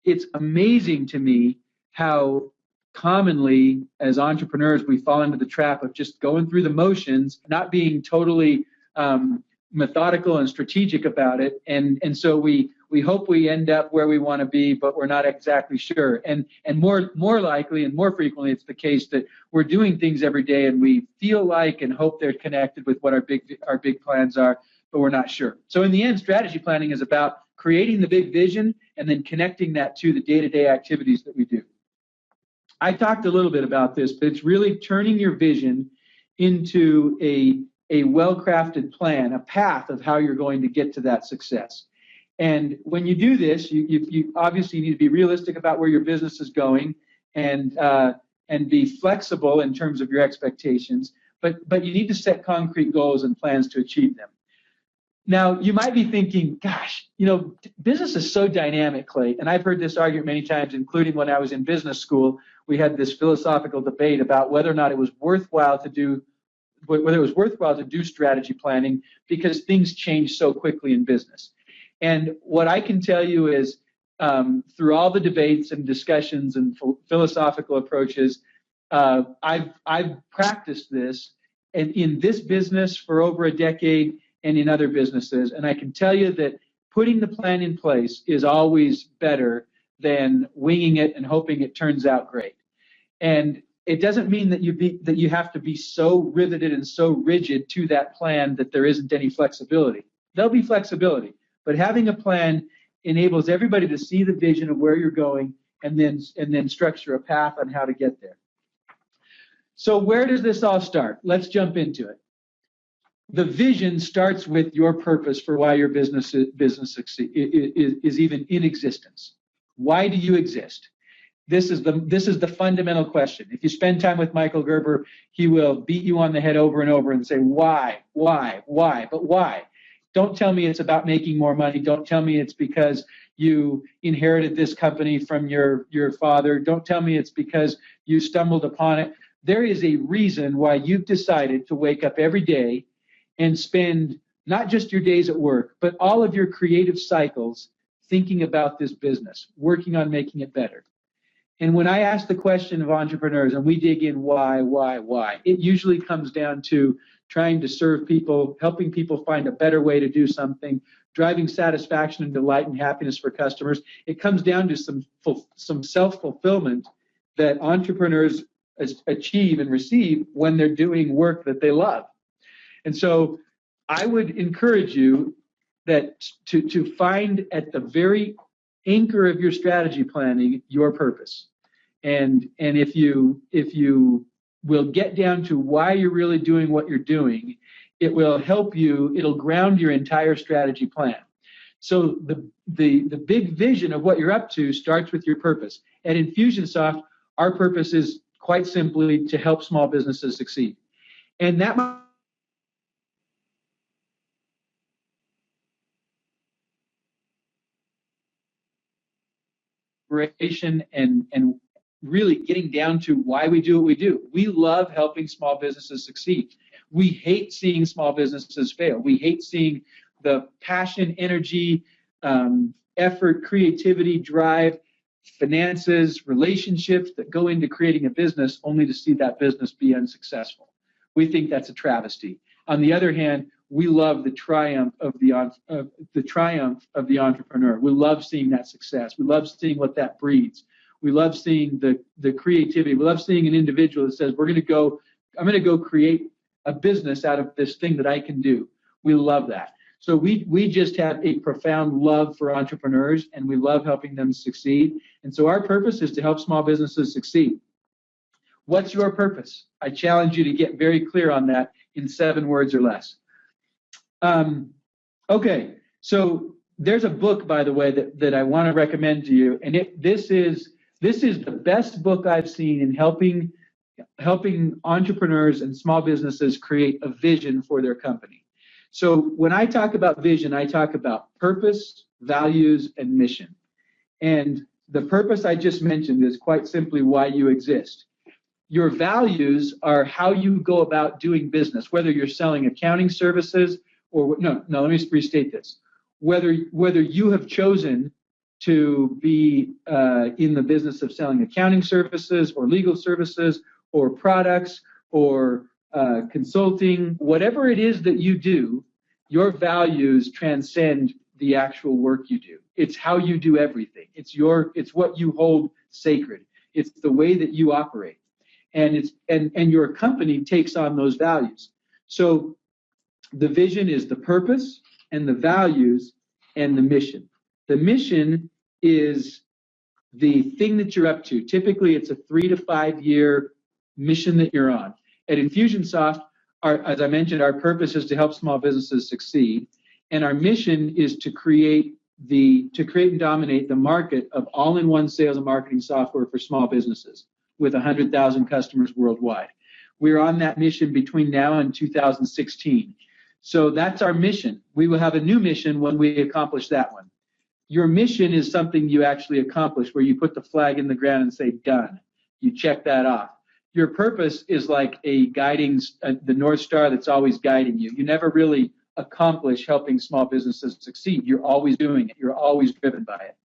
it's amazing to me how commonly as entrepreneurs we fall into the trap of just going through the motions, not being totally methodical and strategic about it, and so we hope we end up where we want to be, but we're not exactly sure. And more likely and more frequently, it's the case that we're doing things every day and we feel like and hope they're connected with what our big plans are, but we're not sure. So in the end, strategy planning is about creating the big vision and then connecting that to the day-to-day activities that we do. I talked a little bit about this, but it's really turning your vision into a well-crafted plan, a path of how you're going to get to that success. And when you do this, you obviously need to be realistic about where your business is going and be flexible in terms of your expectations, but you need to set concrete goals and plans to achieve them. Now, you might be thinking, gosh, business is so dynamic, Clay, and I've heard this argument many times, including when I was in business school. We had this philosophical debate about whether or not it was worthwhile to do strategy planning because things change so quickly in business. And what I can tell you is through all the debates and discussions and philosophical approaches, I've practiced this in this business for over a decade and in other businesses. And I can tell you that putting the plan in place is always better than winging it and hoping it turns out great. And it doesn't mean that you have to be so riveted and so rigid to that plan that there isn't any flexibility. There'll be flexibility, but having a plan enables everybody to see the vision of where you're going and then structure a path on how to get there. So where does this all start? Let's jump into it. The vision starts with your purpose for why your business is even in existence. Why do you exist? This is the fundamental question. If you spend time with Michael Gerber, he will beat you on the head over and over and say, why? But why? Don't tell me it's about making more money. Don't tell me it's because you inherited this company from your father. Don't tell me it's because you stumbled upon it. There is a reason why you've decided to wake up every day and spend not just your days at work, but all of your creative cycles thinking about this business, working on making it better. And when I ask the question of entrepreneurs and we dig in why, it usually comes down to trying to serve people, helping people find a better way to do something, driving satisfaction and delight and happiness for customers. It comes down to some self-fulfillment that entrepreneurs achieve and receive when they're doing work that they love. And so I would encourage you that to find at the very anchor of your strategy planning your purpose. And if you will get down to why you're really doing what you're doing, it will help you, it'll ground your entire strategy plan. So the big vision of what you're up to starts with your purpose. At Infusionsoft, our purpose is quite simply to help small businesses succeed. And that and really getting down to why we do what we do. We love helping small businesses succeed. We hate seeing small businesses fail. We hate seeing the passion, energy, effort, creativity, drive, finances, relationships that go into creating a business only to see that business be unsuccessful. We think that's a travesty. On the other hand, we love the triumph of the entrepreneur. We love seeing that success. We love seeing what that breeds. We love seeing the creativity. We love seeing an individual that says, I'm going to go create a business out of this thing that I can do. We love that. So we just have a profound love for entrepreneurs, and we love helping them succeed. And so our purpose is to help small businesses succeed. What's your purpose? I challenge you to get very clear on that in 7 words or less. Okay, so there's a book, by the way, that I want to recommend to you, and this is the best book I've seen in helping entrepreneurs and small businesses create a vision for their company. So when I talk about vision, I talk about purpose, values, and mission. And the purpose I just mentioned is quite simply why you exist. Your values are how you go about doing business, whether you're selling accounting services or let me restate this. Whether you have chosen to be in the business of selling accounting services or legal services or products or consulting, whatever it is that you do, your values transcend the actual work you do. It's how you do everything. It's what you hold sacred. It's the way that you operate. And your company takes on those values. So the vision is the purpose and the values and the mission. The mission is the thing that you're up to. Typically, it's a 3 to 5 year mission that you're on. At Infusionsoft, as I mentioned, our purpose is to help small businesses succeed, and our mission is to create and dominate the market of all-in-one sales and marketing software for small businesses with 100,000 customers worldwide. We're on that mission between now and 2016. So that's our mission. We will have a new mission when we accomplish that one. Your mission is something you actually accomplish, where you put the flag in the ground and say, done. You check that off. Your purpose is like a guiding, the North Star that's always guiding you. You never really accomplish helping small businesses succeed. You're always doing it. You're always driven by it.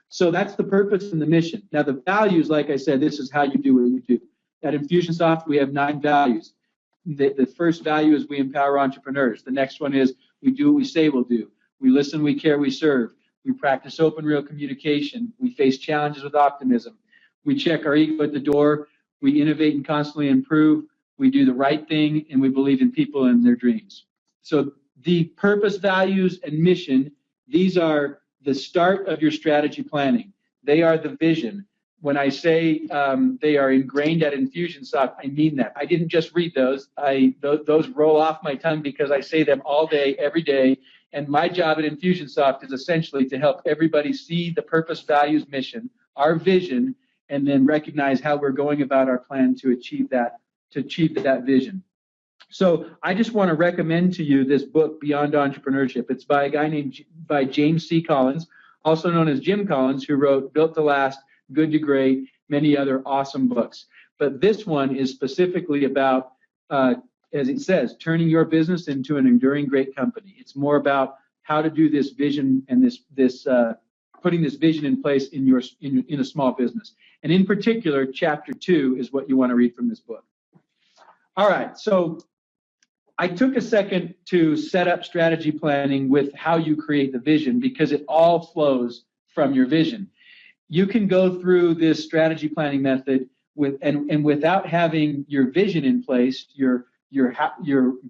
So that's the purpose and the mission. Now, the values, like I said, this is how you do what you do. At Infusionsoft, we have 9 values. The first value is we empower entrepreneurs. The next one is we do what we say we'll do. We listen, we care, we serve. We practice open, real communication. We face challenges with optimism. We check our ego at the door. We innovate and constantly improve. We do the right thing, and we believe in people and their dreams. So the purpose, values, and mission, these are the start of your strategy planning. They are the vision. When I say they are ingrained at Infusionsoft, I mean that. I didn't just read those. Those roll off my tongue because I say them all day, every day. And my job at Infusionsoft is essentially to help everybody see the purpose, values, mission, our vision, and then recognize how we're going about our plan to achieve that vision. So I just want to recommend to you this book, Beyond Entrepreneurship. It's by a guy named James C. Collins, also known as Jim Collins, who wrote Built to Last, Good to Great, many other awesome books. But this one is specifically about, as it says, turning your business into an enduring great company. It's more about how to do this vision and putting this vision in place in a small business. And in particular, chapter 2 is what you want to read from this book. All right, so I took a second to set up strategy planning with how you create the vision, because it all flows from your vision. You can go through this strategy planning method without having your vision in place, your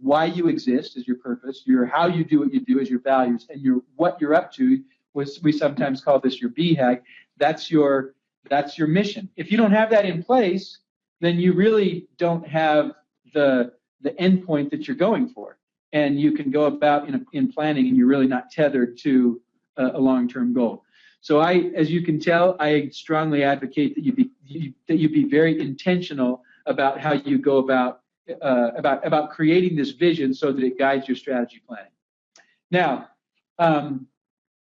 why you exist is your purpose, your how you do what you do is your values, and your what you're up to, we sometimes call this your BHAG, that's your mission. If you don't have that in place, then you really don't have the end point that you're going for. And you can go about in planning, and you're really not tethered to a long-term goal. So as you can tell, I strongly advocate that you be very intentional about how you go about creating this vision so that it guides your strategy planning. Now,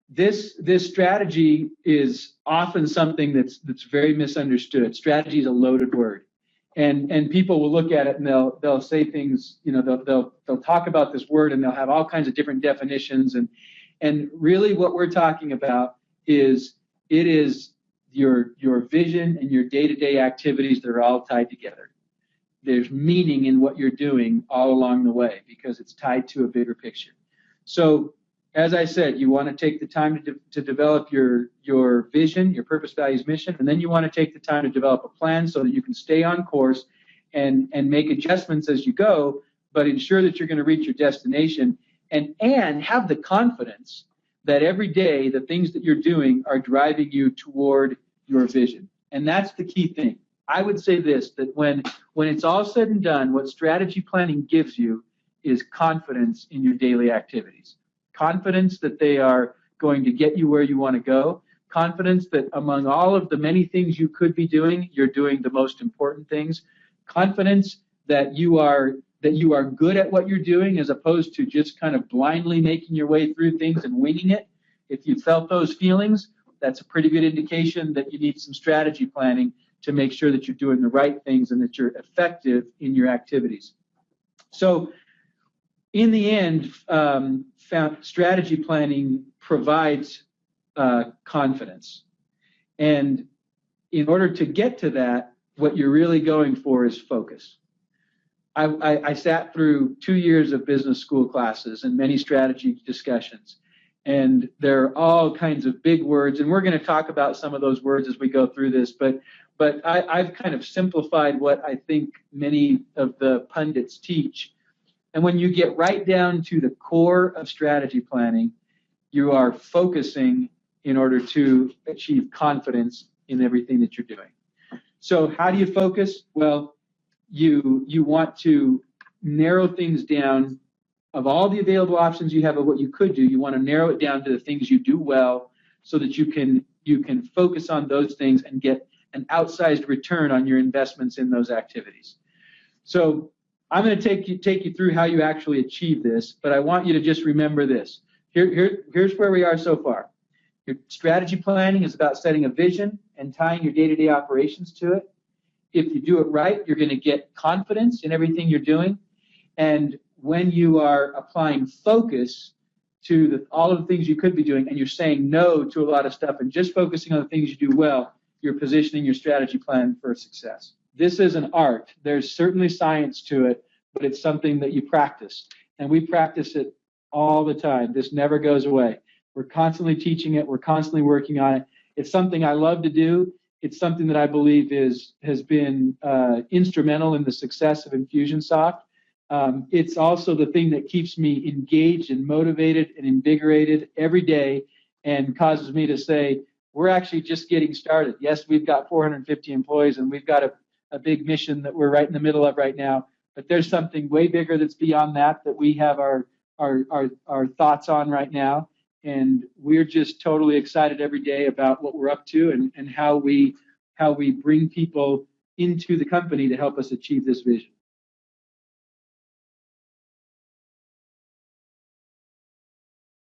this strategy is often something that's very misunderstood. Strategy is a loaded word, and people will look at it and they'll say things. They'll talk about this word and they'll have all kinds of different definitions, and really what we're talking about is your vision and your day-to-day activities that are all tied together. There's meaning in what you're doing all along the way because it's tied to a bigger picture. So as I said, you want to take the time to develop your vision, your purpose, values, mission, and then you want to take the time to develop a plan so that you can stay on course and make adjustments as you go, but ensure that you're going to reach your destination and have the confidence that every day the things that you're doing are driving you toward your vision. And that's the key thing. I would say this, that when it's all said and done, what strategy planning gives you is confidence in your daily activities. Confidence that they are going to get you where you want to go. Confidence that among all of the many things you could be doing, you're doing the most important things. Confidence that you are good at what you're doing, as opposed to just kind of blindly making your way through things and winging it. If you felt those feelings, that's a pretty good indication that you need some strategy planning to make sure that you're doing the right things and that you're effective in your activities. So in the end, strategy planning provides confidence. And in order to get to that, what you're really going for is focus. I sat through 2 years of business school classes and many strategy discussions. And there are all kinds of big words, and we're going to talk about some of those words as we go through this. But I've kind of simplified what I think many of the pundits teach. And when you get right down to the core of strategy planning, you are focusing in order to achieve confidence in everything that you're doing. So how do you focus? Well, you want to narrow things down. Of all the available options you have of what you could do, you want to narrow it down to the things you do well, so that you can focus on those things and get an outsized return on your investments in those activities. So I'm going to take you through how you actually achieve this, but I want you to just remember this. Here's where we are so far. Your strategy planning is about setting a vision and tying your day-to-day operations to it. If you do it right, you're going to get confidence in everything you're doing. And when you are applying focus to all of the things you could be doing, and you're saying no to a lot of stuff and just focusing on the things you do well, you're positioning your strategy plan for success. This is an art. There's certainly science to it, but it's something that you practice. And we practice it all the time. This never goes away. We're constantly teaching it. We're constantly working on it. It's something I love to do. It's something that I believe has been instrumental in the success of Infusionsoft. It's also the thing that keeps me engaged and motivated and invigorated every day, and causes me to say, we're actually just getting started. Yes, we've got 450 employees, and we've got a big mission that we're right in the middle of right now, but there's something way bigger that's beyond that we have our thoughts on right now. And we're just totally excited every day about what we're up to and how we bring people into the company to help us achieve this vision.